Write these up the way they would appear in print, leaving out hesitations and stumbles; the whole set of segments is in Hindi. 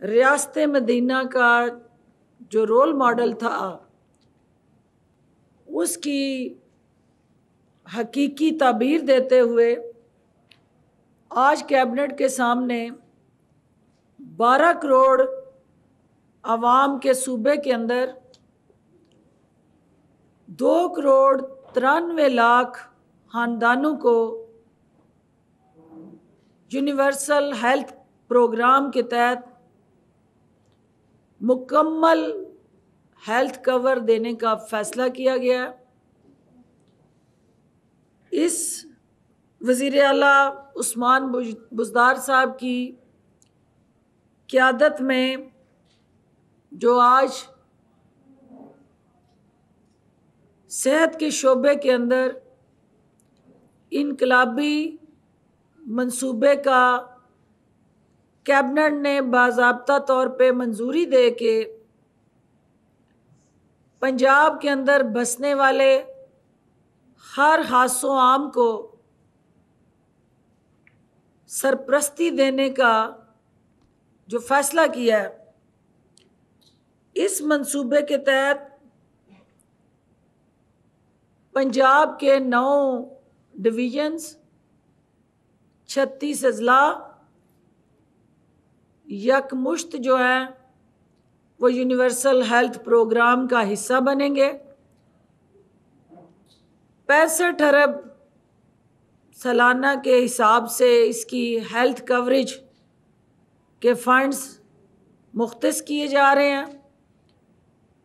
रियासत मदीना का जो रोल मॉडल था उसकी हकीकी ताबीर देते हुए आज कैबिनेट के सामने 12 करोड़ आवाम के सूबे के अंदर 2 करोड़ 93 लाख खानदानों को यूनिवर्सल हेल्थ प्रोग्राम के तहत मुकम्मल हेल्थ कवर देने का फैसला किया गया। इस वज़ीर आला उस्मान बुज़दार साहब की क़यादत में जो आज सेहत के शोबे के अंदर इनकलाबी मंसूबे का कैबिनेट ने बाज़ाब्ता तौर पे मंजूरी दे के पंजाब के अंदर बसने वाले हर हासो आम को सरपरस्ती देने का जो फैसला किया है, इस मंसूबे के तहत पंजाब के 9 डिवीजन्स, 36 अजला यकमुश्त जो है वो यूनिवर्सल हेल्थ प्रोग्राम का हिस्सा बनेंगे। 65 अरब सालाना के हिसाब से इसकी हेल्थ कवरेज के फंड्स मुख्तस किए जा रहे हैं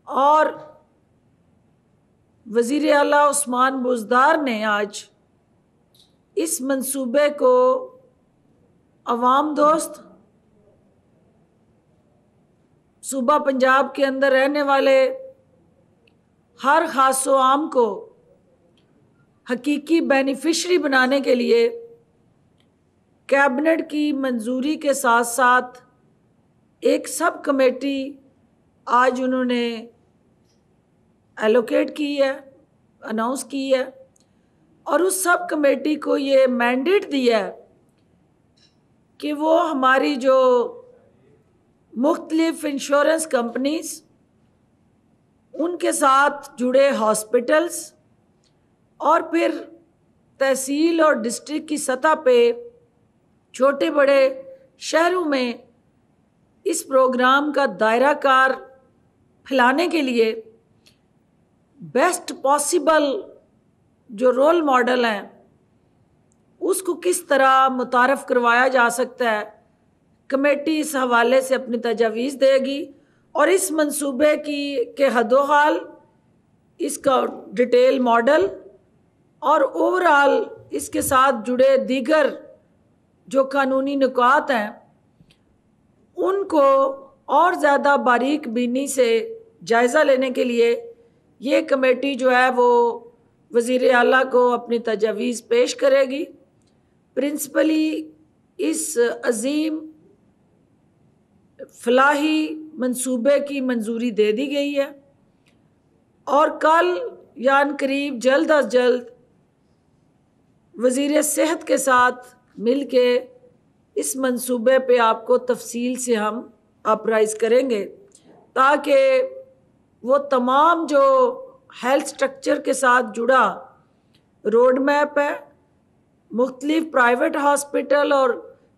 और वज़ीर आला उस्मान बुज़दार ने आज इस मंसूबे को अवाम दोस्त, सूबा पंजाब के अंदर रहने वाले हर खासो आम को हकीकी बेनिफिशरी बनाने के लिए कैबिनेट की मंजूरी के साथ साथ एक सब कमेटी आज उन्होंने एलोकेट की है, अनाउंस की है और उस सब कमेटी को ये मैंडेट दिया है कि वो हमारी जो मुख्तलिफ इंश्योरेंस कंपनीज, उनके साथ जुड़े हॉस्पिटल्स और फिर तहसील और डिस्ट्रिक्ट की सतह पे छोटे बड़े शहरों में इस प्रोग्राम का दायरा कार फैलाने के लिए बेस्ट पॉसिबल जो रोल मॉडल हैं उसको किस तरह मुतारफ़ करवाया जा सकता है। कमेटी इस हवाले से अपनी तजावीज़ देगी और इस मंसूबे के हदोहाल, इसका डिटेल मॉडल और ओवरऑल इसके साथ जुड़े दीगर जो कानूनी नुकात हैं उनको और ज़्यादा बारीक बीनी से जायज़ा लेने के लिए ये कमेटी जो है वो वज़ीर आला को अपनी तजावीज़ पेश करेगी। प्रिंसिपली इस अजीम फलाही मंसूबे की मंजूरी दे दी गई है और कल यान करीब जल्द अज जल्द वज़ीर सेहत के साथ मिल के इस मंसूबे पे आपको तफसील से हम अपराइज़ करेंगे ताकि वो तमाम जो हेल्थ स्ट्रक्चर के साथ जुड़ा रोड मैप है, मुख्तलिफ प्राइवेट हॉस्पिटल और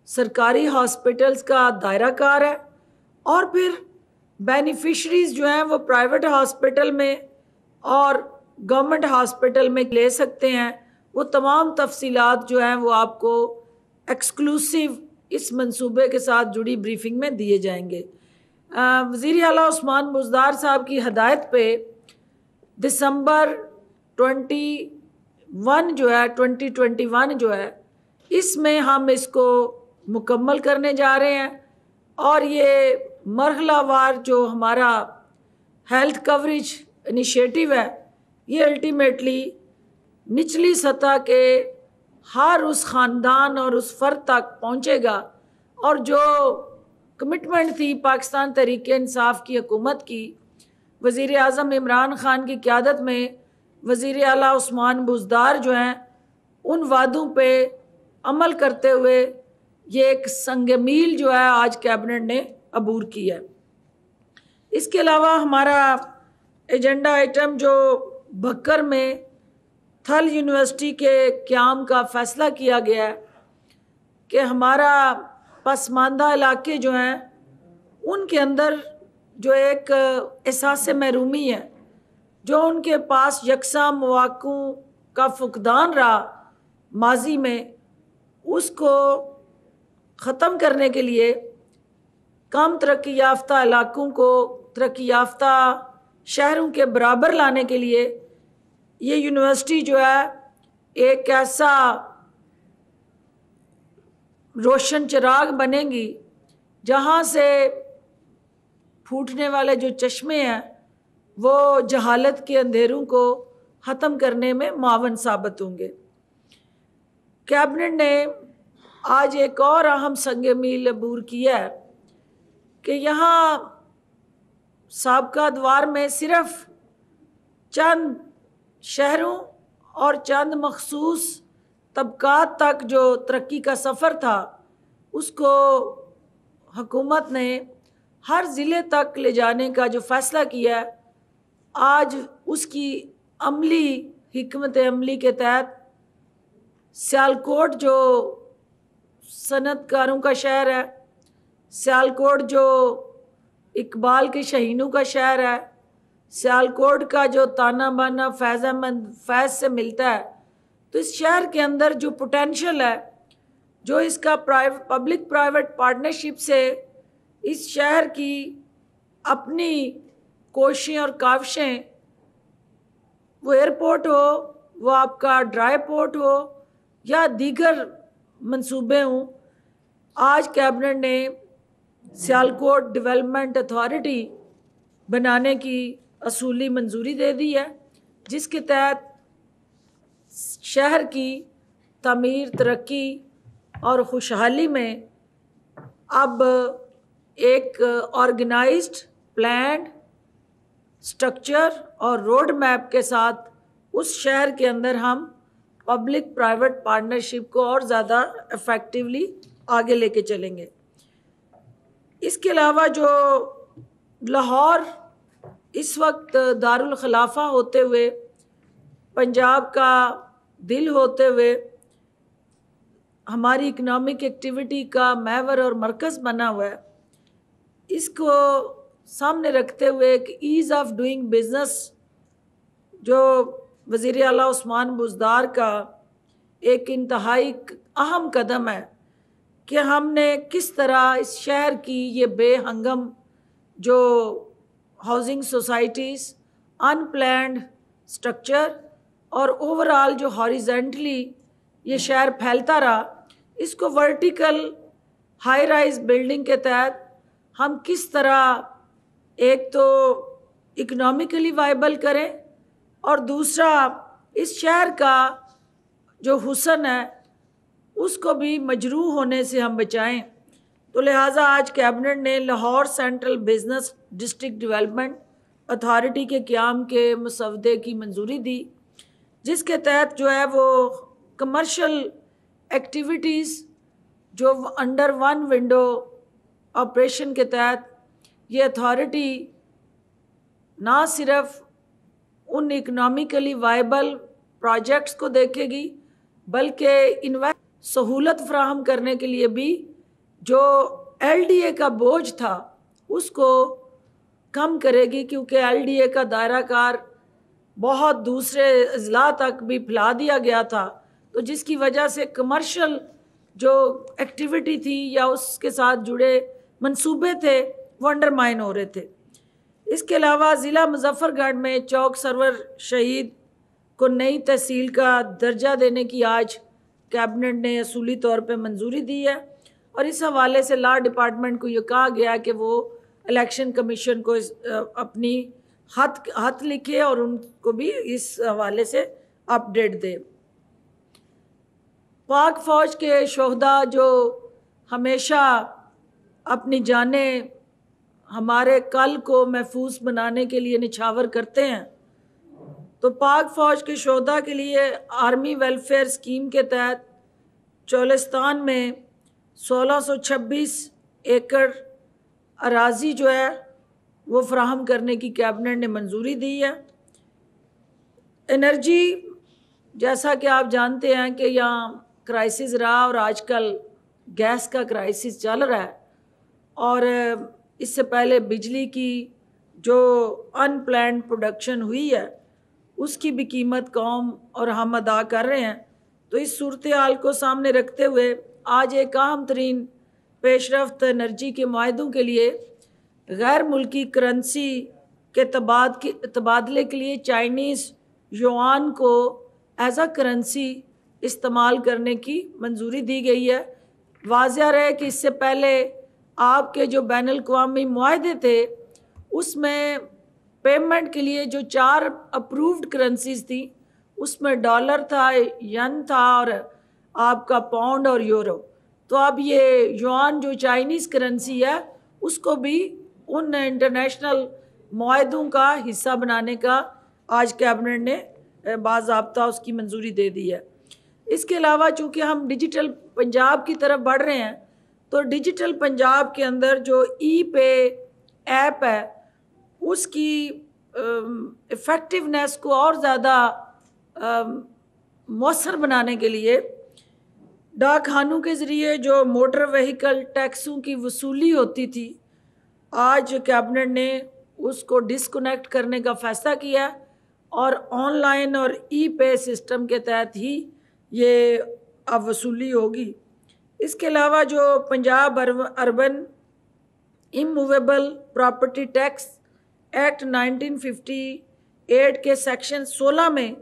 सरकारी हॉस्पिटल्स का दायरा कार है और फिर बेनिफिशरीज़ जो हैं वो प्राइवेट हॉस्पिटल में और गवर्नमेंट हॉस्पिटल में ले सकते हैं, वो तमाम तफसीलात जो हैं वो आपको एक्सक्लूसिव इस मंसूबे के साथ जुड़ी ब्रीफिंग में दिए जाएंगे। वज़ीर आला उस्मान बुज़दार साहब की हदायत पे दिसंबर 2021 जो है इसमें हम इसको मुकम्मल करने जा रहे हैं और ये मरहलावार जो हमारा हेल्थ कवरेज इनिशिएटिव है ये अल्टीमेटली निचली सतह के हर उस ख़ानदान और उस फ़र्द तक पहुँचेगा और जो कमिटमेंट थी पाकिस्तान तहरीक इंसाफ की हुकूमत की, वज़ीर आज़म इमरान ख़ान की क़यादत में वज़ीर आला उस्मान बुज़दार जो हैं उन वादों पे अमल करते हुए ये एक संग मील जो है आज कैबिनेट ने अबूर की है। इसके अलावा हमारा एजेंडा आइटम जो भक्कर में थल यूनिवर्सिटी के क़याम का फ़ैसला किया गया है कि हमारा पसमानदा इलाके जो हैं उनके अंदर जो एक एहसास महरूमी है, जो उनके पास यकसा मौक़ों का फुकदान रहा माजी में, उसको ख़त्म करने के लिए कम तरक्की याफ्ता इलाकों को तरक्की याफ्ता शहरों के बराबर लाने के लिए ये यूनिवर्सिटी जो है एक ऐसा रोशन चिराग बनेगी जहाँ से फूटने वाले जो चश्मे हैं वो जहालत के अंधेरों को ख़त्म करने में मुआवन साबित होंगे। कैबिनेट ने आज एक और अहम संग मील अबूर किया है कि यहाँ साबका द्वार में सिर्फ चंद शहरों और चंद मखसूस तबकात तक जो तरक्की का सफ़र था उसको हुकूमत ने हर ज़िले तक ले जाने का जो फ़ैसला किया है, आज उसकी अमली हिकमत अमली के तहत सियालकोट जो सनतकारों का शहर है, सियालकोट जो इकबाल के शहीनों का शहर है, सियालकोट का जो ताना बाना फैज़ अहमद फैज़ से मिलता है, तो इस शहर के अंदर जो पोटेंशियल है, जो इसका पब्लिक प्राइवेट पार्टनरशिप से इस शहर की अपनी कोशिशें और काविशें, वो एयरपोर्ट हो, वो आपका ड्राई पोर्ट हो या दीगर मंसूबे हों, आज कैबिनेट ने सियालकोट डेवलपमेंट अथॉरिटी बनाने की असूली मंजूरी दे दी है, जिसके तहत शहर की तमीर, तरक्की और खुशहाली में अब एक ऑर्गेनाइज्ड प्लान्ड स्ट्रक्चर और रोड मैप के साथ उस शहर के अंदर हम पब्लिक प्राइवेट पार्टनरशिप को और ज़्यादा इफ़ेक्टिवली आगे लेके चलेंगे। इसके अलावा जो लाहौर इस वक्त दारुल खिलाफा होते हुए, पंजाब का दिल होते हुए, हमारी इकनॉमिक एक्टिविटी का महवर और मरकज़ बना हुआ है, इसको सामने रखते हुए कि ईज़ ऑफ डूइंग बिज़नेस जो वज़ीर आला उस्मान बुज़दार का एक इंतहाई अहम कदम है कि हमने किस तरह इस शहर की ये बेहंगम जो हाउसिंग सोसाइटीज़, अनप्लैन्ड स्ट्रक्चर और ओवरऑल जो हॉरिजेंटली ये शहर फैलता रहा, इसको वर्टिकल हाई राइज बिल्डिंग के तहत हम किस तरह एक तो इकोनॉमिकली वाइबल करें और दूसरा इस शहर का जो हुस्न है उसको भी मजरूह होने से हम बचाएं। तो लिहाजा आज कैबिनेट ने Lahore central business district development authority के क़याम के मसवदे की मंजूरी दी, जिसके तहत जो है वो कमर्शियल एक्टिविटीज़ जो अंडर वन विंडो ऑपरेशन के तहत ये अथॉरिटी ना सिर्फ उन इकोनॉमिकली वायबल प्रोजेक्ट्स को देखेगी बल्कि इन्वेस्ट सहूलत फराहम करने के लिए भी जो LDA का बोझ था उसको कम करेगी, क्योंकि LDA का दायरा कार बहुत दूसरे अजला तक भी फैला दिया गया था, तो जिसकी वजह से कमर्शियल जो एक्टिविटी थी या उसके साथ जुड़े मंसूबे थे वो अंडरमाइन हो रहे थे। इसके अलावा ज़िला मुजफ्फरगढ़ में चौक सरवर शहीद को नई तहसील का दर्जा देने की आज कैबिनेट ने असूली तौर पे मंजूरी दी है और इस हवाले से लॉ डिपार्टमेंट को ये कहा गया कि वो इलेक्शन कमीशन को अपनी खत लिखे और उनको भी इस हवाले से अपडेट दे। पाक फ़ौज के शोहदा जो हमेशा अपनी जानें हमारे कल को महफूज बनाने के लिए निछावर करते हैं, तो पाक फ़ौज के शोहदा के लिए आर्मी वेलफेयर स्कीम के तहत चोलिस्तान में 1626 एकड़ अराजी जो है वो फराहम करने की कैबिनेट ने मंजूरी दी है। एनर्जी, जैसा कि आप जानते हैं कि यहाँ क्राइसिस रहा और आजकल गैस का क्राइसिस चल रहा है, और इससे पहले बिजली की जो अनप्लान्ड प्रोडक्शन हुई है उसकी भी कीमत कौम और हम अदा कर रहे हैं। तो इस सूरत हाल को सामने रखते हुए आज एक अहम तरीन पेशरफ्त एनर्जी के मुआहदों के लिए गैर मुल्की करेंसी के तबादले के लिए चाइनीज़ युआन को एज अ करेंसी इस्तेमाल करने की मंजूरी दी गई है। वाज़ेह रहे कि इससे पहले आपके जो बैन अल-अक़वामी मुआहदे थे उसमें पेमेंट के लिए जो 4 अप्रूव्ड करेंसीज थी उसमें डॉलर था, यन था और आपका पाउंड और यूरो। तो अब ये युआन जो चाइनीज़ करेंसी है उसको भी उन इंटरनेशनल मुआहदों का हिस्सा बनाने का आज कैबिनेट ने बाज़ाब्ता उसकी मंजूरी दे दी है। इसके अलावा चूँकि हम डिजिटल पंजाब की तरफ बढ़ रहे हैं तो डिजिटल पंजाब के अंदर जो ई पे ऐप है उसकी इफ़ेक्टिवनेस को और ज़्यादा मौसर बनाने के लिए डाक खानों के ज़रिए जो मोटर व्हीकल टैक्सों की वसूली होती थी, आज कैबिनेट ने उसको डिस्कनेक्ट करने का फ़ैसला किया और ऑनलाइन और ई पे सिस्टम के तहत ही ये अब वसूली होगी। इसके अलावा जो Punjab urban immovable property tax act 1958 के सेक्शन 16 में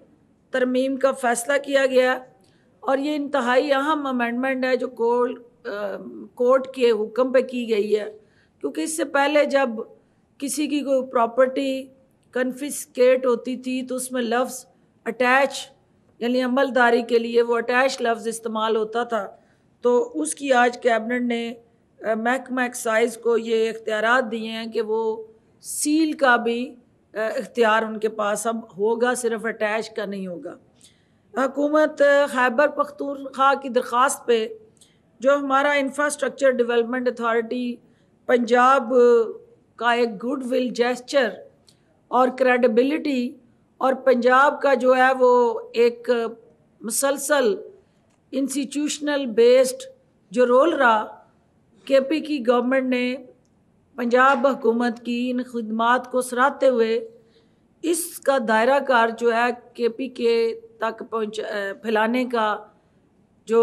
तरमीम का फ़ैसला किया गया और ये इंतहाई अहम अमेंडमेंट है जो कोर्ट के हुक्म पे की गई है, क्योंकि इससे पहले जब किसी की कोई प्रॉपर्टी कन्फिस्केट होती थी तो उसमें लफ्ज़ अटैच यानी अमलदारी के लिए वो अटैच लफ्ज़ इस्तेमाल होता था। तो उसकी आज कैबिनेट ने महकमा एक्साइज़ को ये इख्तियारात दिए हैं कि वो सील का भी इख्तियार उनके पास अब होगा, सिर्फ अटैच का नहीं होगा। हुकूमत खैबर पख्तूनख्वा की दरख्वास्त पे जो हमारा इंफ्रास्ट्रक्चर डेवलपमेंट अथॉरिटी पंजाब का एक गुड विल जेस्चर और क्रेडिबिलिटी और पंजाब का जो है वो एक मुसलसल इंस्टीट्यूशनल बेस्ड जो रोल रहा, केपी की गवर्नमेंट ने पंजाब हुकूमत की इन खिदमात को सराहते हुए इसका दायरा कार जो है केपी के तक फैलाने का जो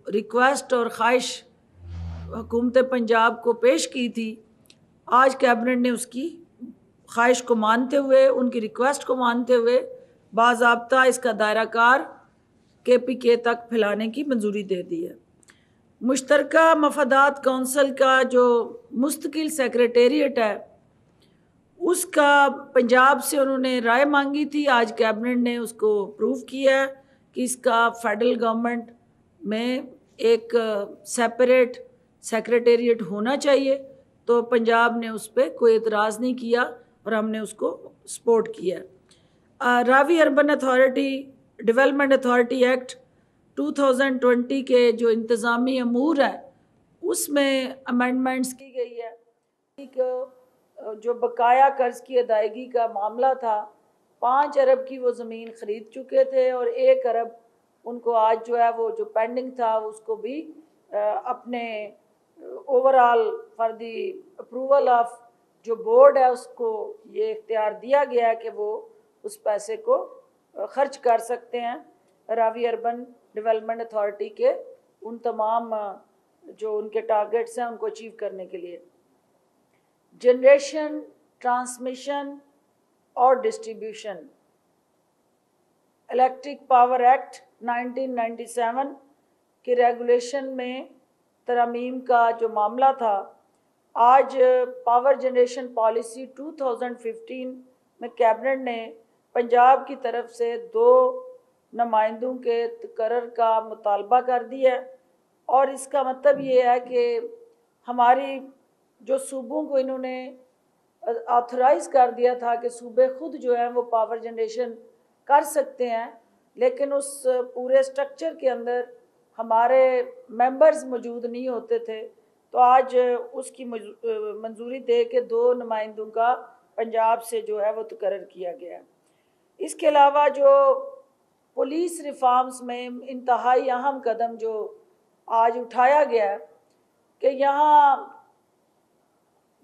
रिक्वेस्ट और ख्वाहिश हुकूमत पंजाब को पेश की थी, आज कैबिनेट ने उसकी ख्वाहिश को मानते हुए, उनकी रिक्वेस्ट को मानते हुए बाज़ाब्ता इसका दायरा कार केपी के तक फैलाने की मंजूरी दे दी है। मुश्तरका मफादात कौंसिल का जो मुस्तकिल सेक्रेटेरिएट है उसका पंजाब से उन्होंने राय मांगी थी, आज कैबिनेट ने उसको अप्रूव किया कि इसका फेडरल गवर्नमेंट में एक सेपरेट सेक्रेटेरिएट होना चाहिए। तो पंजाब ने उस पर कोई एतराज़ नहीं किया और हमने उसको सपोर्ट किया। Ravi urban authority development authority act 2020 के जो इंतज़ामी अमूर है उसमें अमेंडमेंट्स की गई है। जो बकाया कर्ज की अदायगी का मामला था, 5 अरब की वो ज़मीन ख़रीद चुके थे और 1 अरब उनको आज जो है वो जो पेंडिंग था उसको भी अपने overall for the approval of जो बोर्ड है उसको ये इख्तियार दिया गया है कि वो उस पैसे को खर्च कर सकते हैं रावी अर्बन डेवलपमेंट अथॉरिटी के उन तमाम जो उनके टारगेट्स हैं उनको अचीव करने के लिए। जनरेशन, ट्रांसमिशन और डिस्ट्रीब्यूशन इलेक्ट्रिक पावर एक्ट 1997 के रेगुलेशन में तरमीम का जो मामला था, आज पावर जनरेशन पॉलिसी 2015 में कैबिनेट ने पंजाब की तरफ से 2 नुमाइंदों के तकर्रर का मुतालबा कर दिया और इसका मतलब ये है कि हमारी जो सूबों को इन्होंने ऑथराइज़ कर दिया था कि सूबे खुद जो है वो पावर जनरेशन कर सकते हैं, लेकिन उस पूरे स्ट्रक्चर के अंदर हमारे मेंबर्स मौजूद नहीं होते थे। तो आज उसकी मंजूरी दे के 2 नुमाइंदों का पंजाब से जो है वो तकर्रर किया गया। इसके अलावा जो पुलिस रिफॉर्म्स में इंतहाई अहम कदम जो आज उठाया गया कि यहाँ,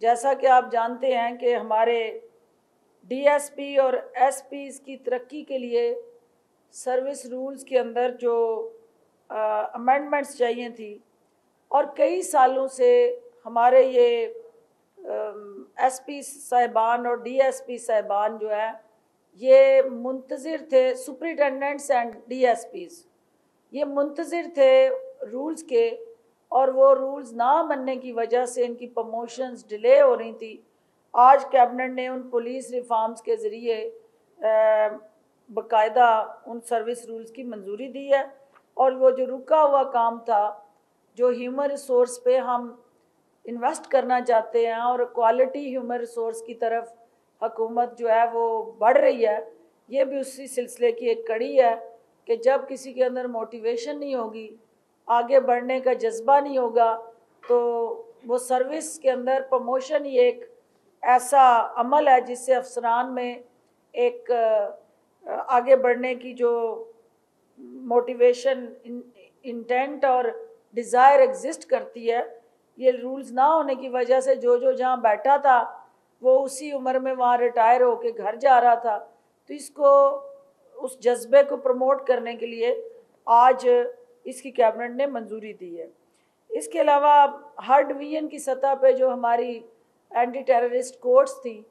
जैसा कि आप जानते हैं कि हमारे डीएसपी और एसपी की तरक्की के लिए सर्विस रूल्स के अंदर जो अमेंडमेंट्स चाहिए थी, और कई सालों से हमारे ये एसपी साहिबान और डीएसपी साहिबान जो है ये मुंतज़िर थे, सुपरिटेंडेंट्स एंड डीएसपीज़ ये मुंतज़िर थे रूल्स के, और वो रूल्स ना बनने की वजह से इनकी प्रमोशंस डिले हो रही थी। आज कैबिनेट ने उन पुलिस रिफॉर्म्स के ज़रिए बाकायदा उन सर्विस रूल्स की मंजूरी दी है, और वो जो रुका हुआ काम था, जो ह्यूमन रिसोर्स पे हम इन्वेस्ट करना चाहते हैं और क्वालिटी ह्यूमन रिसोर्स की तरफ हुकूमत जो है वो बढ़ रही है, ये भी उसी सिलसिले की एक कड़ी है कि जब किसी के अंदर मोटिवेशन नहीं होगी, आगे बढ़ने का जज्बा नहीं होगा, तो वो सर्विस के अंदर प्रमोशन ही एक ऐसा अमल है जिससे अफसरान में एक आगे बढ़ने की जो मोटिवेशन, इंटेंट और डिज़ायर एग्जिस्ट करती है। ये रूल्स ना होने की वजह से जो जहाँ बैठा था वो उसी उम्र में वहाँ रिटायर होके घर जा रहा था। तो इसको, उस जज्बे को प्रमोट करने के लिए आज इसकी कैबिनेट ने मंजूरी दी है। इसके अलावा हर डिवीज़न की सतह पे जो हमारी एंटी टेररिस्ट कोर्ट्स थी,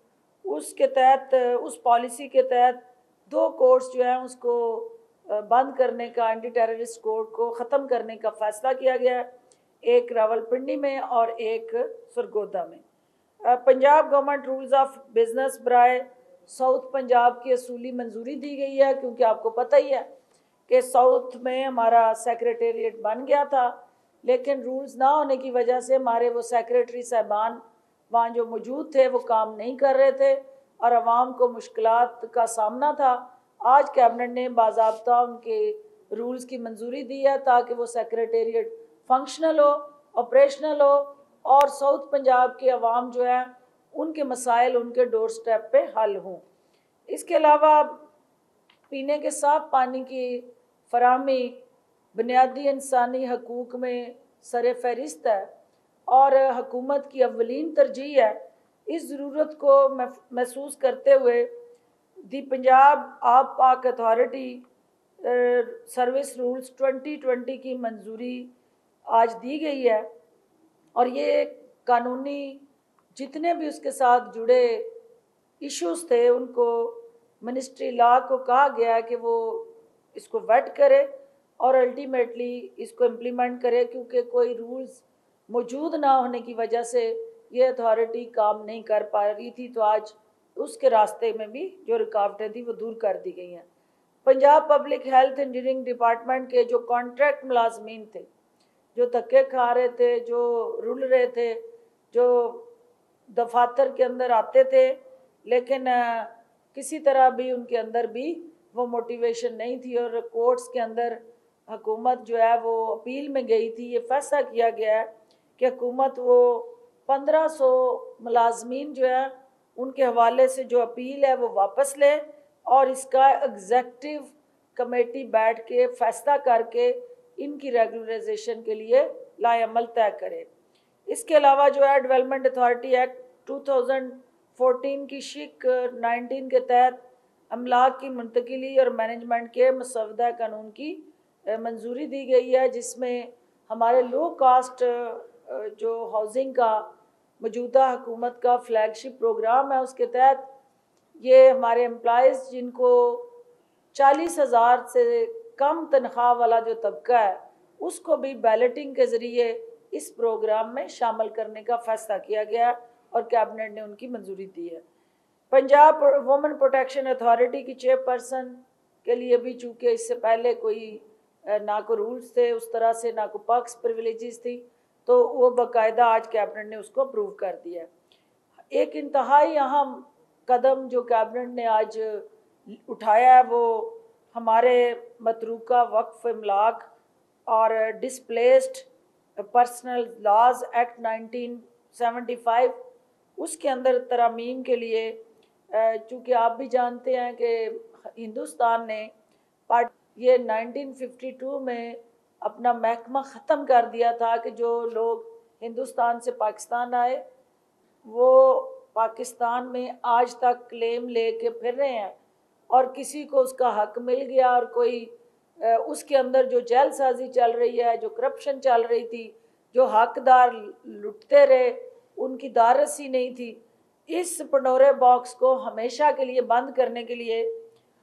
उसके तहत, उस पॉलिसी के तहत 2 कोर्ट्स जो हैं उसको बंद करने का, एंटी टेररिस्ट कोर्ट को ख़त्म करने का फ़ैसला किया गया है, एक रावलपिंडी में और एक सरगोदा में। Punjab government rules of business बराए साउथ पंजाब की असूली मंजूरी दी गई है, क्योंकि आपको पता ही है कि साउथ में हमारा सेक्रेटेरिएट बन गया था, लेकिन रूल्स ना होने की वजह से हमारे वो सेक्रेटरी साहबान वहाँ जो मौजूद थे वो काम नहीं कर रहे थे और आवाम को मुश्किलात का सामना था। आज कैबिनेट ने बाज़ाब्ता उनके रूल्स की मंजूरी दी है ताकि वो सेक्रेटेरिएट फंक्शनल हो, ऑपरेशनल हो, और साउथ पंजाब के अवाम जो है उनके मसाइल उनके डोर स्टेप पे हल हों। इसके अलावा पीने के साफ पानी की फराहमी बुनियादी इंसानी हकूक़ में सर फहरिस्त है और हुकूमत की अव्वलीन तरजीह है। इस ज़रूरत को महसूस करते हुए दी पंजाब आप पाक अथॉरिटी सर्विस रूल्स 2020 की मंजूरी आज दी गई है, और ये कानूनी जितने भी उसके साथ जुड़े इश्यूज़ थे उनको मिनिस्ट्री लॉ को कहा गया है कि वो इसको वेट करे और अल्टीमेटली इसको इम्प्लीमेंट करे, क्योंकि कोई रूल्स मौजूद ना होने की वजह से ये अथॉरिटी काम नहीं कर पा रही थी। तो आज उसके रास्ते में भी जो रुकावटें थी वो दूर कर दी गई हैं। Punjab public health engineering department के जो कॉन्ट्रैक्ट मुलाजमीन थे, जो धक्के खा रहे थे, जो रुल रहे थे, जो दफातर के अंदर आते थे लेकिन किसी तरह भी उनके अंदर भी वो मोटिवेशन नहीं थी, और कोर्ट्स के अंदर हुकूमत जो है वो अपील में गई थी। ये फैसला किया गया है कि हुकूमत वो 1500 मुलाजमीन जो है उनके हवाले से जो अपील है वो वापस ले, और इसका एग्जेक्टिव कमेटी बैठ के फैसला करके इनकी रेगुलराइजेशन के लिए लाएअमल तय करे। इसके अलावा जो है डेवलपमेंट अथॉरिटी एक्ट 2014 की शिक 19 के तहत अमलाक की मुंतकिली और मैनेजमेंट के मसवदा कानून की मंजूरी दी गई है, जिसमें हमारे लो कास्ट जो हाउसिंग का मौजूदा हुकूमत का फ्लैगशिप प्रोग्राम है, उसके तहत ये हमारे एम्प्लॉइज़ जिनको 40,000 से कम तनख्वाह वाला जो तबका है उसको भी बैलेटिंग के ज़रिए इस प्रोग्राम में शामिल करने का फ़ैसला किया गया और कैबिनेट ने उनकी मंजूरी दी है। पंजाब वुमेन प्रोटेक्शन अथॉरिटी की चेयरपर्सन के लिए भी चूँकि इससे पहले कोई ना को रूल्स थे उस तरह से, ना को पर्क्स प्रिविलेजेस थी, तो वो बाकायदा आज कैबिनेट ने उसको अप्रूव कर दिया। एक इंतहाई अहम कदम जो कैबिनेट ने आज उठाया है वो हमारे मतरूका वक्फ इमलाक और डिस्प्लेस्ड पर्सनल लॉज एक्ट 1975, उसके अंदर तरमीम के लिए, चूँकि आप भी जानते हैं कि हिंदुस्तान ने ये 1952 में अपना महकमा ख़त्म कर दिया था कि जो लोग हिंदुस्तान से पाकिस्तान आए वो पाकिस्तान में आज तक क्लेम लेके फिर रहे हैं, और किसी को उसका हक मिल गया और कोई उसके अंदर जो जेलसाजी चल रही है, जो करप्शन चल रही थी, जो हकदार लुटते रहे, उनकी दारसी नहीं थी। इस पंडोरे बॉक्स को हमेशा के लिए बंद करने के लिए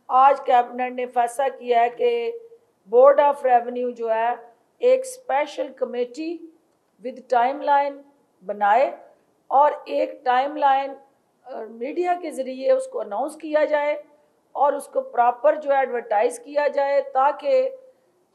आज कैबिनेट ने फैसला किया है कि बोर्ड ऑफ रेवेन्यू जो है एक स्पेशल कमेटी विद टाइमलाइन बनाए और एक टाइमलाइन मीडिया के ज़रिए उसको अनाउंस किया जाए और उसको प्रॉपर जो एडवर्टाइज़ किया जाए, ताकि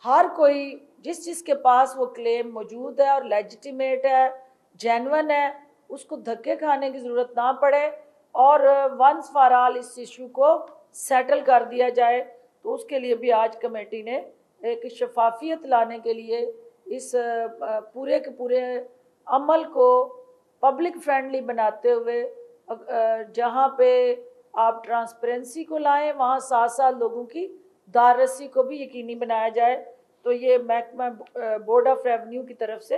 हर कोई जिसके पास वो क्लेम मौजूद है और लेजिटिमेट है, जेन्युइन है, उसको धक्के खाने की ज़रूरत ना पड़े और वंस फॉर ऑल इस इशू को सेटल कर दिया जाए। तो उसके लिए भी आज कमेटी ने एक शफाफियत लाने के लिए इस पूरे के पूरे अमल को पब्लिक फ्रेंडली बनाते हुए, जहाँ पे आप ट्रांसपेरेंसी को लाएं, वहाँ साथ साथ लोगों की दारसी को भी यकीनी बनाया जाए। तो ये महकमा बोर्ड ऑफ रेवेन्यू की तरफ से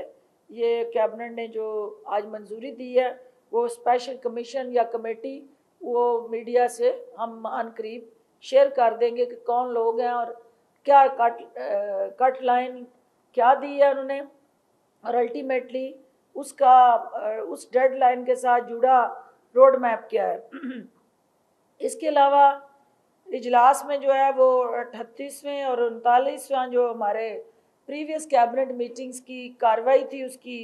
ये कैबिनेट ने जो आज मंजूरी दी है, वो स्पेशल कमीशन या कमेटी वो मीडिया से हम अनकरीब शेयर कर देंगे कि कौन लोग हैं और क्या कट लाइन क्या दी है उन्होंने, और अल्टीमेटली उसका उस डेडलाइन के साथ जुड़ा रोड मैप क्या है। इसके अलावा इजलास में जो है वो 38वें और 39वां जो हमारे प्रीवियस कैबिनेट मीटिंग्स की कार्रवाई थी उसकी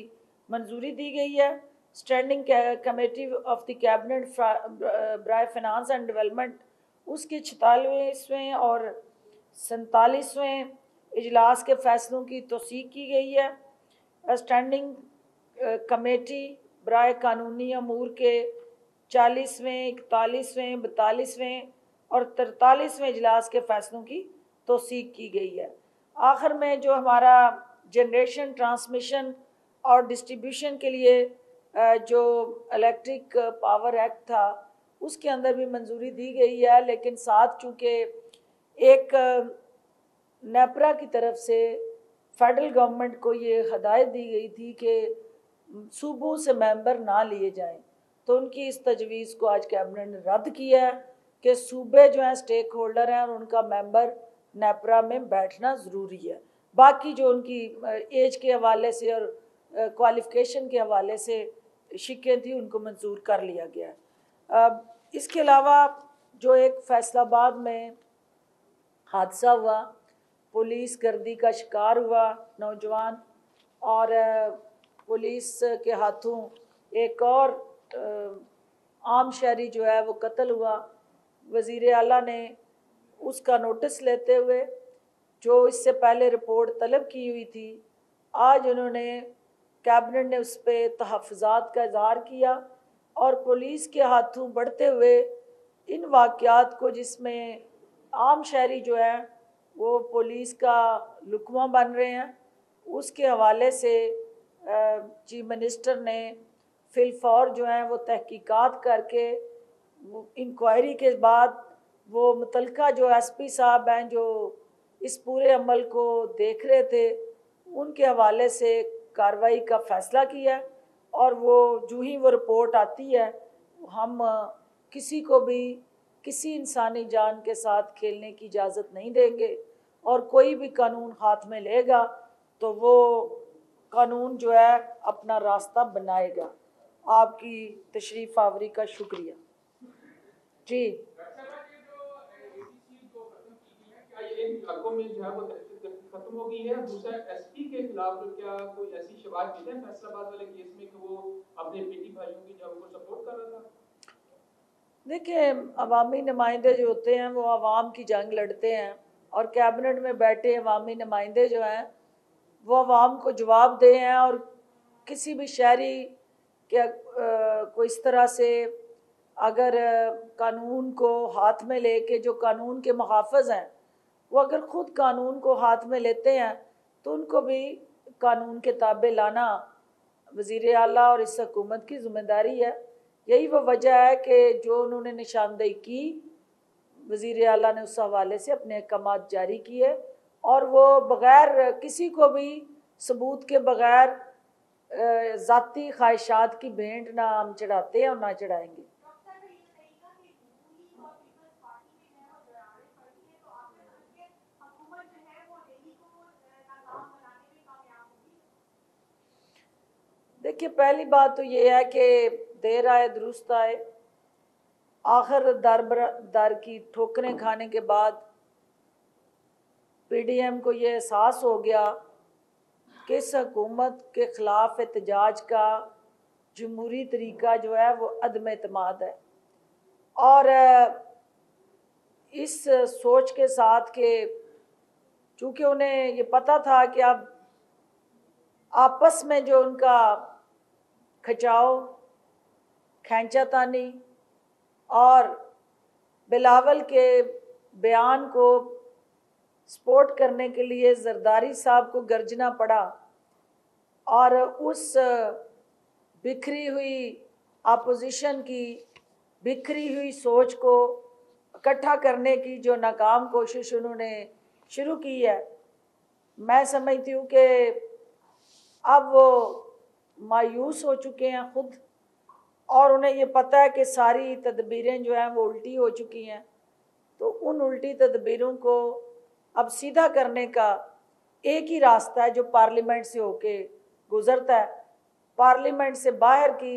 मंजूरी दी गई है। Standing committee of the cabinet ब्राय फाइनेंस एंड डेवलपमेंट उसके 46वें और 47वें इजलास के फैसलों की तौसीक की गई है। स्टैंडिंग कमेटी ब्राय कानूनी अमूर के 40वें, 41वें, 42वें और 43वें इजलास के फैसलों की तौसीक की गई है। आखिर में जो हमारा जनरेशन, ट्रांसमिशन और डिस्ट्रीब्यूशन के लिए जो इलेक्ट्रिक पावर एक्ट था उसके अंदर भी मंजूरी दी गई है, लेकिन साथ चूँकि एक नेपरा की तरफ से फेडरल गवर्नमेंट को ये हदायत दी गई थी कि सूबों से मेंबर ना लिए जाएं, तो उनकी इस तजवीज़ को आज कैबिनेट ने रद्द किया है कि सूबे जो हैं स्टेक होल्डर हैं और उनका मेंबर नेपरा में बैठना ज़रूरी है। बाकी जो उनकी एज के हवाले से और क्वालिफ़िकेशन के हवाले से शिकें थी उनको मंजूर कर लिया गया है। इसके अलावा जो एक फैसलाबाद में हादसा हुआ, पुलिस गर्दी का शिकार हुआ नौजवान और पुलिस के हाथों एक और आम शहरी जो है वो कत्ल हुआ, वज़ीर आला ने उसका नोटिस लेते हुए जो इससे पहले रिपोर्ट तलब की हुई थी, आज उन्होंने कैबिनेट ने उस पर तहफ़्फ़ुज़ात का इज़हार किया और पुलिस के हाथों बढ़ते हुए इन वाक़यात को, जिसमें आम शहरी जो है वो पुलिस का लुकमा बन रहे हैं, उसके हवाले से चीफ मिनिस्टर ने फिलफौर जो है वो तहकीकात करके इंक्वायरी के बाद वो मुतलका जो एसपी साहब हैं जो इस पूरे अमल को देख रहे थे, उनके हवाले से कार्रवाई का फ़ैसला किया और वो जो ही वो रिपोर्ट आती है, हम किसी को भी किसी इंसानी जान के साथ खेलने की इजाज़त नहीं देंगे और कोई भी कानून हाथ में लेगा तो वो कानून जो है अपना रास्ता बनाएगा। आपकी तशरीफ़ आवरी का शुक्रिया। जी इलाकों में जो है वो खत्म हो गई है। दूसरा एसपी के खिलाफ क्या कोई ऐसी शवाहद मिले हैं फैसलाबाद वाले केस में कि वो अपने बेटी भाइयों की जो उनको सपोर्ट कर रहा था? देखिए, अवामी नुमाइंदे जो होते हैं वो अवाम की जंग लड़ते हैं और कैबिनेट में बैठे अवामी नुमाइंदे जो हैं वो अवाम को जवाब दे हैं और किसी भी शहरी के को इस तरह से अगर कानून को हाथ में लेके जो कानून के मुहाफ़िज़ हैं वो अगर ख़ुद कानून को हाथ में लेते हैं तो उनको भी कानून के ताबे लाना वज़ीर आला और इस हुकूमत की ज़िम्मेदारी है। यही वो वजह है कि जो उन्होंने निशानदेही की, वज़ीर आला ने उस हवाले से अपने अहकामात जारी किए और वो बग़ैर किसी को भी सबूत के बग़ैर ज़ाती ख्वाहिशात की भेंट ना हम चढ़ाते हैं और ना चढ़ाएंगे। देखिए, पहली बात तो ये है कि देर आए दुरुस्त आए। आखिर दर की ठोकरें खाने के बाद पीडीएम को ये एहसास हो गया कि इस हुकूमत के ख़िलाफ़ एहतजाज का जमहूरी तरीका जो है वो अदम एतमाद है, और इस सोच के साथ कि चूँकि उन्हें ये पता था कि अब आपस में जो उनका खिंचाव, खींचातानी और बिलावल के बयान को सपोर्ट करने के लिए जरदारी साहब को गर्जना पड़ा, और उस बिखरी हुई अपोजिशन की बिखरी हुई सोच को इकट्ठा करने की जो नाकाम कोशिश उन्होंने शुरू की है, मैं समझती हूँ कि अब वो मायूस हो चुके हैं खुद, और उन्हें ये पता है कि सारी तदबीरें जो हैं वो उल्टी हो चुकी हैं। तो उन उल्टी तदबीरों को अब सीधा करने का एक ही रास्ता है जो पार्लियामेंट से होके गुज़रता है। पार्लियामेंट से बाहर की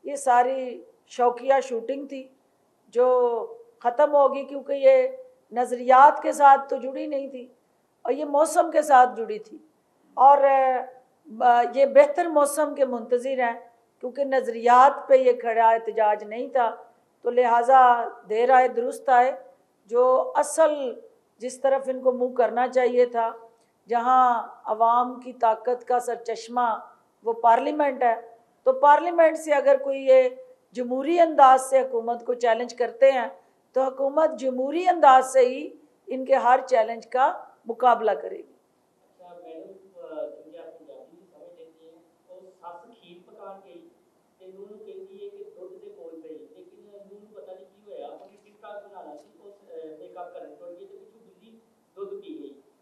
ये सारी शौकिया शूटिंग थी जो ख़त्म होगी, क्योंकि ये नज़रियात के साथ तो जुड़ी नहीं थी और ये मौसम के साथ जुड़ी थी, और ये बेहतर मौसम के मुंतज़िर हैं, क्योंकि नज़रियात पे ये खड़ा एहतजाज नहीं था। तो लिहाजा देर आए दुरुस्त आए, जो असल जिस तरफ इनको मुँह करना चाहिए था, जहाँ अवाम की ताकत का सरचश्मा वो पार्लियामेंट है, तो पार्लियामेंट से अगर कोई ये जमहूरी अंदाज से हुकूमत को चैलेंज करते हैं तो हुकूमत जमहूरी अंदाज से ही इनके हर चैलेंज का मुकाबला करेगी।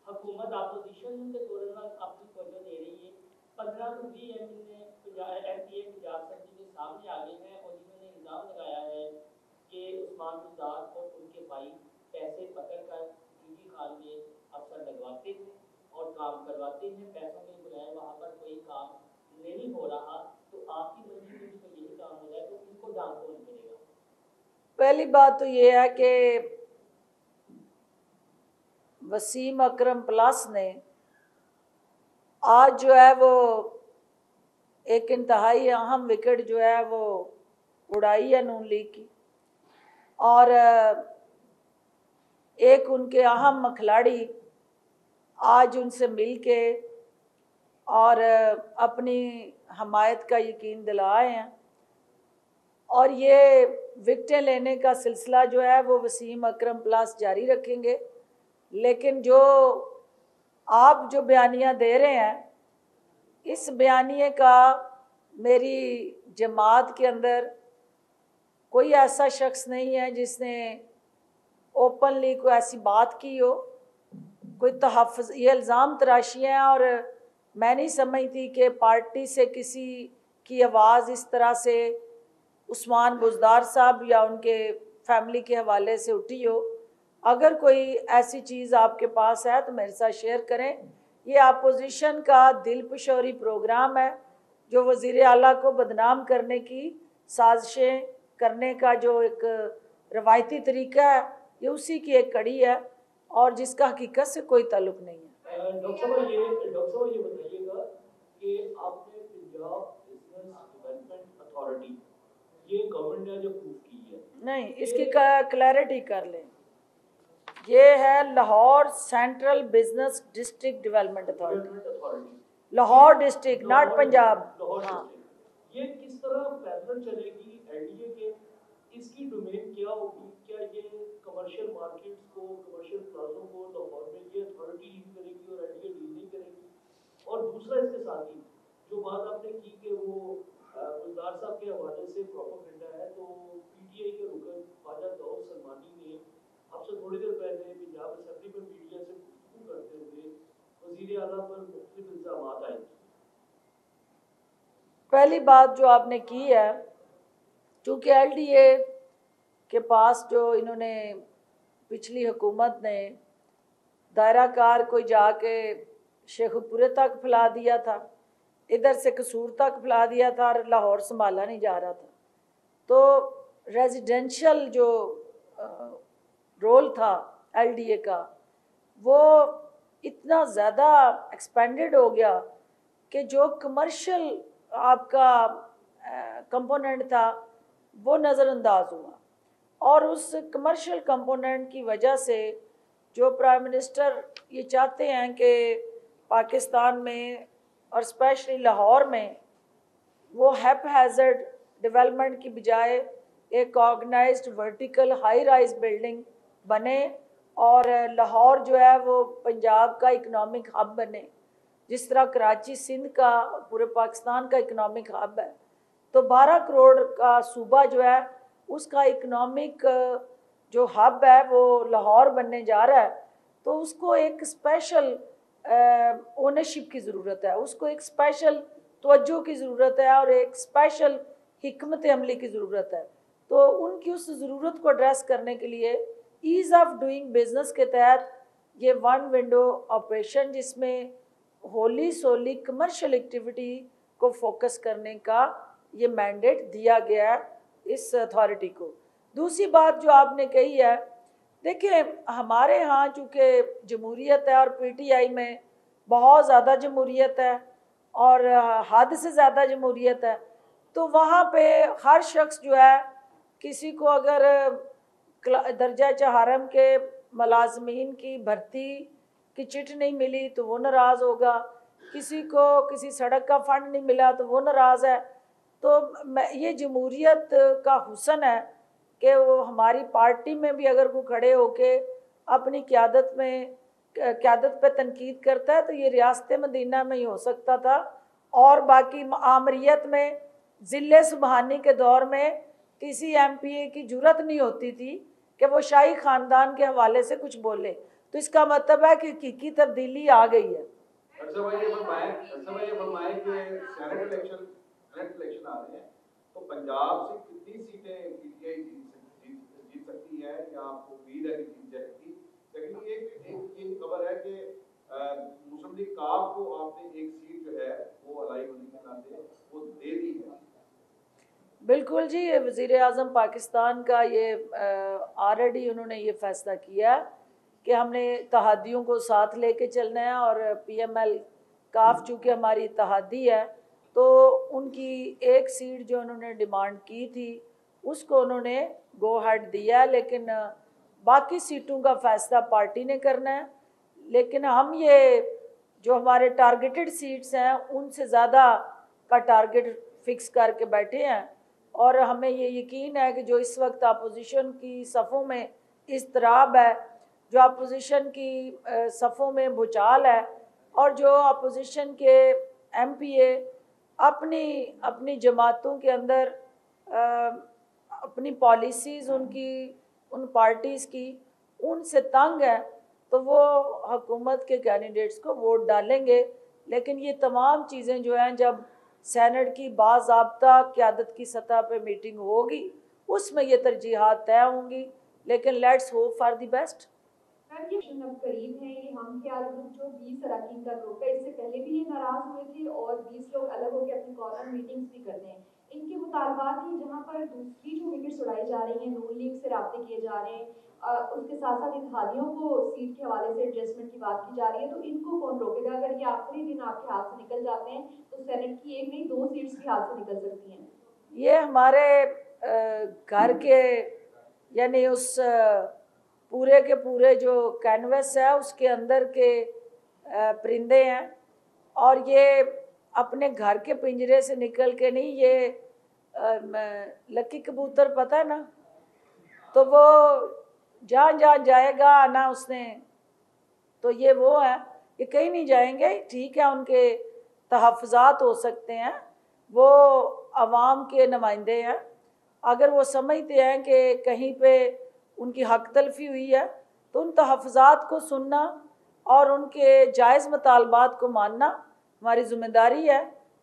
हुकूमत अपोजिशन के दौरान अपनी तवज्जो दे रही है। 15 तो भी एमपीए पंजाब असेंबली के सामने आ गए हैं और जिन्होंने इल्ज़ाम लगाया है कि उस्मान बुज़दार और उनके भाई पैसे पकड़ कर टीवी खान में अफसर लगवाते हैं और काम करवाते हैं, पैसों के बुलाए वहाँ पर कोई काम नहीं हो रहा। तो आपकी मर्जी में तो यही काम हो जाए, तो इनको दाम कौन करेगा? पहली बात तो ये है कि वसीम अकरम प्लस ने आज जो है वो एक इंतहाई अहम विकेट जो है वो उड़ाई है नून लीग की, और एक उनके अहम खिलाड़ी आज उनसे मिल के और अपनी हमायत का यकीन दिलाए हैं, और ये विकेटें लेने का सिलसिला जो है वो वसीम अकरम प्लस जारी रखेंगे। लेकिन जो आप जो बयानियाँ दे रहे हैं, इस बयानिए का मेरी जमात के अंदर कोई ऐसा शख्स नहीं है जिसने ओपनली कोई ऐसी बात की हो। कोई तहफ़्फ़ुज़, ये इल्ज़ाम तराशी हैं, और मैं नहीं समझती कि पार्टी से किसी की आवाज़ इस तरह से उस्मान बुज़दार साहब या उनके फैमिली के हवाले से उठी हो। अगर कोई ऐसी चीज़ आपके पास है तो मेरे साथ शेयर करें। ये अपोजिशन का दिलपशोरी प्रोग्राम है, जो वज़ीर आला को बदनाम करने की साजिशें करने का जो एक रवायती तरीका है, ये उसी की एक कड़ी है और जिसका हकीकत से कोई ताल्लुक़ नहीं है। डॉक्टर साहब ये बताइएगा कि आपने पंजाब बिजनेस डेवलपमेंट अथॉरिटी ये गवर्नमेंट ने जो प्रूव की है, नहीं, इसकी क्लैरिटी कर लें। ये है Lahore central business district development authority, Lahore district, not Punjab. हाँ, ये किस तरह पैरेलल चलेगी एलडीए के? इसकी डोमेन क्या होगी? क्या ये कमर्शियल मार्केट्स को, कमर्शियल प्लाजों को लाहौर में ये अथॉरिटी डील करेगी और एलडीए डील नहीं करेगी? और दूसरा इसके साथ ही जो बात आपने की कि वो गुलजार साहब के हवाले से प्रोपेगेंडा है, तो पीटीआई के रुकन ख्वाजा दाऊद सलमानी ने आपसे थोड़ी देर पहले पंजाब असेंबली में मीडिया से गुफ्तगू करते हुए वजीर आला पर मुख्तलिफ इल्जाम आए। पहली बात जो आपने की है, चूँकि एलडीए के पास जो इन्होंने पिछली हुकूमत ने दायरा कार कोई जाके शेखुपुरे तक फैला दिया था, इधर से कसूर तक फैला दिया था और लाहौर संभाला नहीं जा रहा था, तो रेजिडेंशियल जो रोल था एलडीए का वो इतना ज़्यादा एक्सपेंडेड हो गया कि जो कमर्शियल आपका कंपोनेंट था वो नज़रअंदाज हुआ। और उस कमर्शियल कंपोनेंट की वजह से जो प्राइम मिनिस्टर ये चाहते हैं कि पाकिस्तान में और स्पेशली लाहौर में वो हैपहैज़र्ड डेवलपमेंट की बजाय एक organised vertical high rise building बने और लाहौर जो है वो पंजाब का इकनॉमिक हब बने, जिस तरह कराची सिंध का पूरे पाकिस्तान का इकनॉमिक हब है। तो 12 करोड़ का सूबा जो है उसका इकनॉमिक जो हब है वो लाहौर बनने जा रहा है, तो उसको एक स्पेशल ओनरशिप की ज़रूरत है, उसको एक स्पेशल तवज्जो की ज़रूरत है और एक स्पेशल हिकमत अमली की ज़रूरत है। तो उनकी उस ज़रूरत को एड्रेस करने के लिए ईज़ ऑफ डूइंग बिज़नेस के तहत ये वन विंडो ऑपरेशन, जिसमें होली सोली कमर्शियल एक्टिविटी को फोकस करने का ये मैंडेट दिया गया है इस अथॉरिटी को। दूसरी बात जो आपने कही है, देखिए हमारे यहाँ चूँकि जमहूरियत है और पीटीआई में बहुत ज़्यादा जमहूरियत है और हद से ज़्यादा जमहूरियत है, तो वहाँ पे हर शख्स जो है, किसी को अगर दर्जा चहारम के मुलाजमीन की भर्ती की चिट नहीं मिली तो वो नाराज़ होगा, किसी को किसी सड़क का फंड नहीं मिला तो वो नाराज़ है। तो ये जमहूरियत का हुस्न है कि वो हमारी पार्टी में भी अगर कोई खड़े होके अपनी क़यादत पे तनकीद करता है तो ये रियासत मदीना में ही हो सकता था, और बाकी आमरीत में ज़िले सुबहानी के दौर में किसी एमपीए की जुर्रत नहीं होती थी कि वो शाही ख़ानदान के हवाले से कुछ बोले। तो इसका मतलब है कि हकीकी तब्दीली आ गई है। अच्छा भाई ये फरमाएं कि सेनेट इलेक्शन आ रहे हैं, तो पंजाब से कितनी सीटें पीटीआई जीत सकती है या आपको उम्मीद है कि जीत जाएगी? सेकंडली एक खबर है कि मुस्लिम लीग काफ को आपने एक सीट जो है वो अलाई होने के नाते वो दे दी है। बिल्कुल जी, ये वज़ीर आज़म पाकिस्तान का ये ऑलरेडी उन्होंने ये फ़ैसला किया कि हमने इत्तेहादियों को साथ लेके चलना है, और पीएमएल काफ चूँकि हमारी इत्तेहादी है तो उनकी एक सीट जो उन्होंने डिमांड की थी उसको उन्होंने गो हेड दिया, लेकिन बाकी सीटों का फ़ैसला पार्टी ने करना है। लेकिन हम ये जो हमारे टारगेटेड सीट्स हैं उनसे ज़्यादा का टारगेट फ़िक्स करके बैठे हैं, और हमें ये यकीन है कि जो इस वक्त अपोजिशन की सफ़ों में इज़्तिराब है, जो अपोजिशन की सफ़ों में भूचाल है, और जो अपोजिशन के एमपीए अपनी जमातों के अंदर अपनी पॉलिसीज़ उन पार्टीज़ की उनसे तंग है, तो वो हुकूमत के कैंडिडेट्स को वोट डालेंगे। लेकिन ये तमाम चीज़ें जो हैं जब सेनेट की बाज़ाब्ता क़यादत की सतह पे मीटिंग होगी उसमें ये तरजीहात तय होंगी, लेकिन let's hope for the best. अब करीब है ये हम ख्याल ग्रुप जो 20 अरकान का ग्रुप है, इससे पहले भी ये नाराज हुए थे और 20 लोग अलग होकर अपनी कॉर्नर मीटिंग्स भी करते हैं। इनके मुतालबात ही जहाँ पर दूसरी जो विकेट्स उड़ाई जा रही हैं, नून लीग से राब्ते किए जा रहे हैं, उसके साथ साथ इत्तेहादियों को सीट के हवाले से एडजस्टमेंट की बात की जा रही है, तो इनको कौन रोकेगा? अगर ये आखिरी दिन आपके हाथ से निकल जाते हैं तो सेनेट की एक नहीं 2 सीट्स भी हाथ से निकल सकती हैं। ये हमारे घर के यानी उस पूरे के पूरे जो कैनवस है उसके अंदर के परिंदे हैं, और ये अपने घर के पिंजरे से निकल के नहीं, ये लकी कबूतर पता है ना, तो वो जहाँ जाएगा आना उसने, तो ये वो है, ये कहीं नहीं जाएंगे। ठीक है, उनके तहफ़्फ़ुज़ात हो सकते हैं, वो आवाम के नुमाइंदे हैं। अगर वो समझते हैं कि कहीं पे उनकी हक तलफ़ी हुई है तो उन तहफ़्फ़ुज़ात को सुनना और उनके जायज़ मुतालबात को मानना हमारी ज़िम्मेदारी है।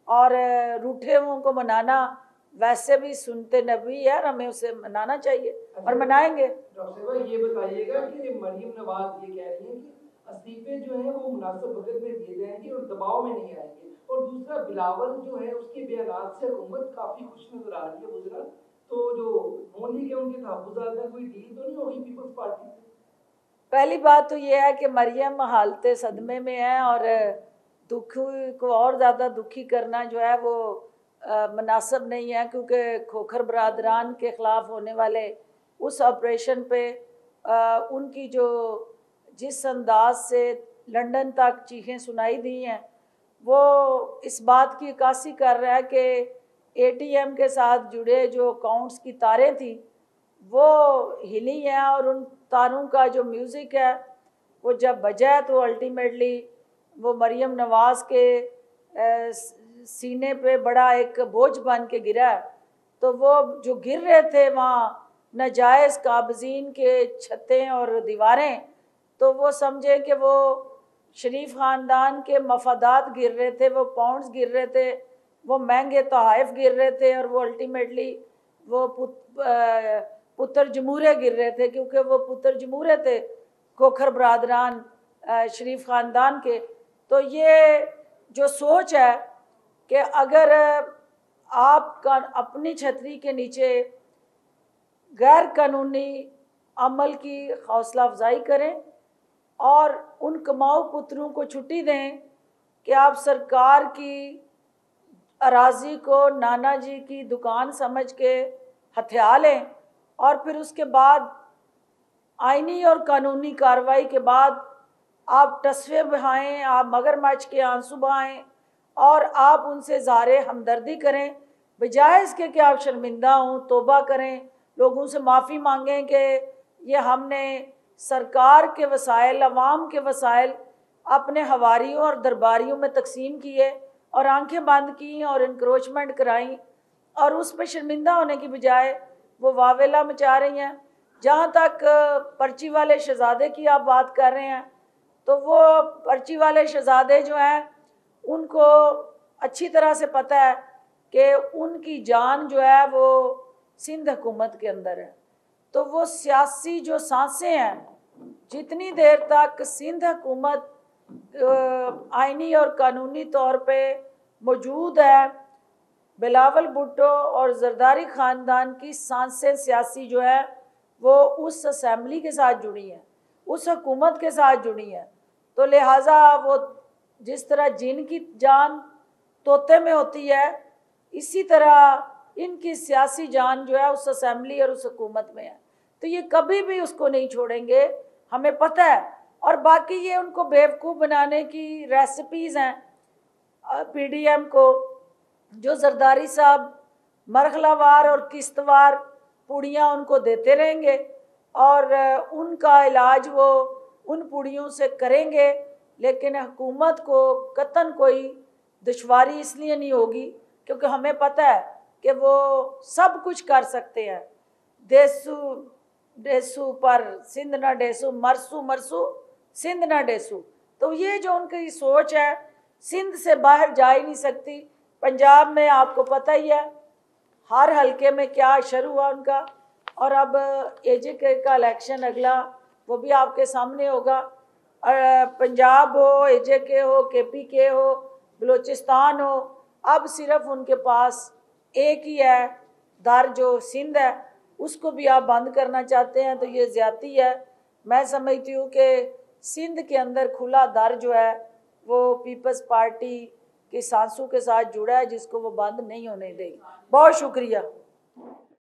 और रूठे हुओं को मनाना वैसे भी सुनते नबी है और हमें उसे मनाना चाहिए और मनाएंगे। डॉक्टर साहब ये बताइएगा कि मरियम नवाज ये कह रही हैं कि इस्तीफे जो है वो मुनासिब वक्त में दिए जाएंगे और दबाव में नहीं आएंगे, और दूसरा बिलावल जो है उसके बयानात से हुकूमत काफी खुश नजर आ रही है गुजरा, तो जो नून लीग है उनके तहफ़्फ़ुज़ात में कोई डील तो नहीं होगी पीपल्स पार्टी से? पहली बात तो ये है कि मरियम हालत सदमे में है और दुख को और ज़्यादा दुखी करना जो है वो मुनासिब नहीं है, क्योंकि खोखर बरादरान के ख़िलाफ़ होने वाले उस ऑपरेशन पे उनकी जो जिस अंदाज से लंदन तक चीखें सुनाई दी हैं वो इस बात की अक्कासी कर रहा है कि ATM के साथ जुड़े जो अकाउंट्स की तारें थी वो हिली हैं और उन तारों का जो म्यूज़िक है वो जब बजा तो अल्टीमेटली वो मरियम नवाज़ के सीने पे बड़ा एक बोझ बन के गिरा है। तो वो जो गिर रहे थे वहाँ नाजायज़ काबज़ीन के छतें और दीवारें, तो वो समझे कि वो शरीफ ख़ानदान के मफादात गिर रहे थे, वो पाउंड्स गिर रहे थे, वो महंगे तोहफ़े गिर रहे थे और वो अल्टीमेटली वो पुत्र जमूरे गिर रहे थे, क्योंकि वो पुत्र जमूरे थे खोखर बरादरान शरीफ ख़ानदान के। तो ये जो सोच है कि अगर आप अपनी छतरी के नीचे गैर कानूनी अमल की हौसला अफजाई करें और उन कमाऊ पुत्रों को छुट्टी दें कि आप सरकार की अराज़ी को नाना जी की दुकान समझ के हथिया लें और फिर उसके बाद आईनी और कानूनी कार्रवाई के बाद आप तस्वे बहाएँ, आप मगरमच्छ के आंसू बहाएँ और आप उनसे ज़ारे हमदर्दी करें, बजाय इसके कि आप शर्मिंदा हों, तौबा करें, लोगों से माफ़ी मांगें कि ये हमने सरकार के वसाइल, अवाम के वसाइल अपने हवारियों और दरबारियों में तकसीम किए और आंखें बंद की और इंक्रोचमेंट कराई, और उस पर शर्मिंदा होने की बजाय वो वावेला मचा रही हैं। जहाँ तक पर्ची वाले शहज़ादे की आप बात कर रहे हैं, तो वो पर्ची वाले शहज़ादे जो हैं उनको अच्छी तरह से पता है कि उनकी जान जो है वो सिंध हुकूमत के अंदर है। तो वो सियासी जो सांसें हैं, जितनी देर तक सिंध हुकूमत आइनी और कानूनी तौर पे मौजूद है, बिलावल भुट्टो और जरदारी ख़ानदान की सांसें सियासी जो है वो उस असम्बली के साथ जुड़ी हैं, उस हुकूमत के साथ जुड़ी हैं। तो लिहाजा वो जिस तरह जिन की जान तोते में होती है, इसी तरह इनकी सियासी जान जो है उस असम्बली और उस हुकूमत में है। तो ये कभी भी उसको नहीं छोड़ेंगे, हमें पता है। और बाकी ये उनको बेवकूफ़ बनाने की रेसिपीज़ हैं PDM को, जो जरदारी साहब मरहलावार और किस्तवार पुड़ियाँ उनको देते रहेंगे और उनका इलाज वो उन पुड़ियों से करेंगे, लेकिन हुकूमत को कतन कोई दुश्वारी इसलिए नहीं होगी क्योंकि हमें पता है कि वो सब कुछ कर सकते हैं। देसू डेसू पर सिंध ना डेसू, मरसू मरसू सिंध ना डेसू। तो ये जो उनकी सोच है, सिंध से बाहर जा ही नहीं सकती। पंजाब में आपको पता ही है हर हलके में क्या शुरू हुआ उनका, और अब AJK का इलेक्शन अगला वो भी आपके सामने होगा। पंजाब हो, AJK हो, KPK हो, बलूचिस्तान हो, अब सिर्फ उनके पास एक ही है दर जो सिंध है, उसको भी आप बंद करना चाहते हैं, तो ये ज़्यादती है। मैं समझती हूँ कि सिंध के अंदर खुला दर जो है वो पीपल्स पार्टी की सांसों के साथ जुड़ा है, जिसको वो बंद नहीं होने देगी। बहुत शुक्रिया।